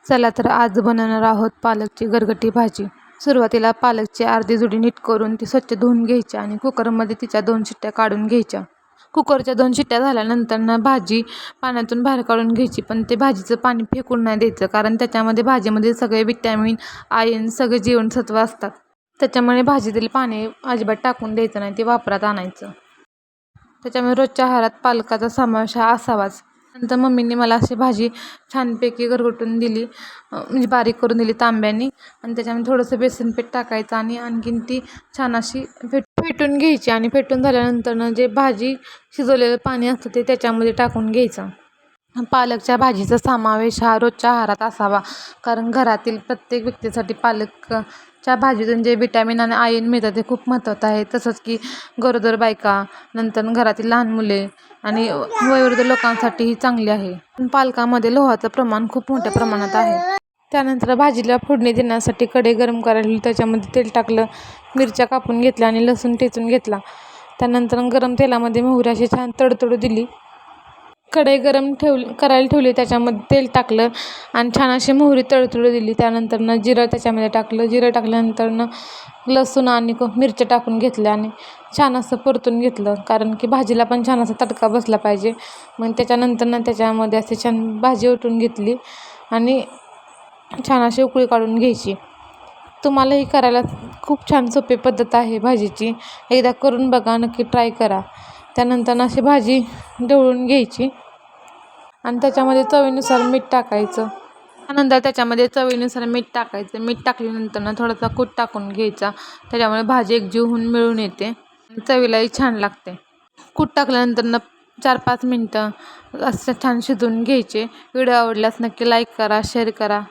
चला तर आज बनवणार आहोत पालकची गरगटी भाजी. सुरुवातीला पालकची अर्धी जुडी नीट करून ती स्वच्छ धुवून घ्यायची आणि कुकरमध्ये तिच्या 2 शिट्ट्या काढून घ्यायच्या. कुकरच्या 2 शिट्ट्या झाल्यानंतर भाजी पाण्यातून बाहेर काढून घ्यायची, पण ते भाजीचं पाणी फेकून नाही द्यायचं, कारण त्याच्यामध्ये भाजीमध्ये सगळे विटॅमिन, आयर्न, सगळे जीवनसत्व असतात. त्याच्यामुळे भाजीतील पाणी अजिबात टाकून द्यायचं नाही, ते वापरात आणायचं. त्याच्यामुळे रोजच्या आहारात पालकाचा समावेश हा असावाच. नंतर मम्मीने मला अशी भाजी छानपैकी गरगटून दिली, म्हणजे बारीक करून दिली तांब्याने, आणि त्याच्यामध्ये थोडंसं बेसन पीठ टाकायचं आणि आणखीन ती छान अशी फेटून घ्यायची. आणि फेटून झाल्यानंतर जे भाजी शिजवलेलं पाणी असतं ते त्याच्यामध्ये टाकून घ्यायचं. पालकच्या भाजीचा समावेश हा रोजच्या आहारात असावा, कारण घरातील प्रत्येक व्यक्तीसाठी पालकच्या भाजीतून जे विटॅमिन आणि आयर्न मिळतं ते खूप महत्त्वाचं आहे. तसंच की गरोदर बायका, नंतर घरातील लहान मुले आणि वयोवृद्ध लोकांसाठीही चांगली आहे. पण पालकामध्ये लोहाचं प्रमाण खूप मोठ्या प्रमाणात आहे. त्यानंतर भाजीला फोडणी देण्यासाठी कढई गरम करायला त्याच्यामध्ये तेल टाकलं, मिरच्या कापून घेतल्या आणि लसूण ठेचून घेतला. त्यानंतर गरम तेलामध्ये मोहरी अशी छान तडतडू दिली. कढई गरम करायला ठेवली, त्याच्यामध्ये तेल टाकलं आणि छान अशी मोहरी तडतडू दिली. त्यानंतर जिरं त्याच्यामध्ये टाकलं. जिरं टाकल्यानंतर लसूण आणि मिरच्या टाकून घेतल्या आणि छान असं परतून घेतलं, कारण की भाजीला पण छान असा तडका बसला पाहिजे. मग त्याच्यानंतर त्याच्यामध्ये असे छान भाजी ओतून घेतली आणि छान अशी उकळी काढून घ्यायची. तुम्हालाही करायला खूप छान सोपी पद्धत आहे भाजीची, एकदा करून बघा, नक्की ट्राय करा. त्यानंतर अशी भाजी ढवळून घ्यायची आणि त्याच्यामध्ये चवीनुसार मीठ टाकायचं. त्यानंतर त्याच्यामध्ये चवीनुसार मीठ टाकायचं. मीठ टाकल्यानंतर थोडासा कूट टाकून घ्यायचा, त्याच्यामुळे भाजी एकजीव होऊन मिळून येते, चवीलाही छान लागते. कूट टाकल्यानंतर 4-5 मिनटं असं छान शिजवून घ्यायचे. व्हिडिओ आवडल्यास नक्की लाईक करा, शेअर करा.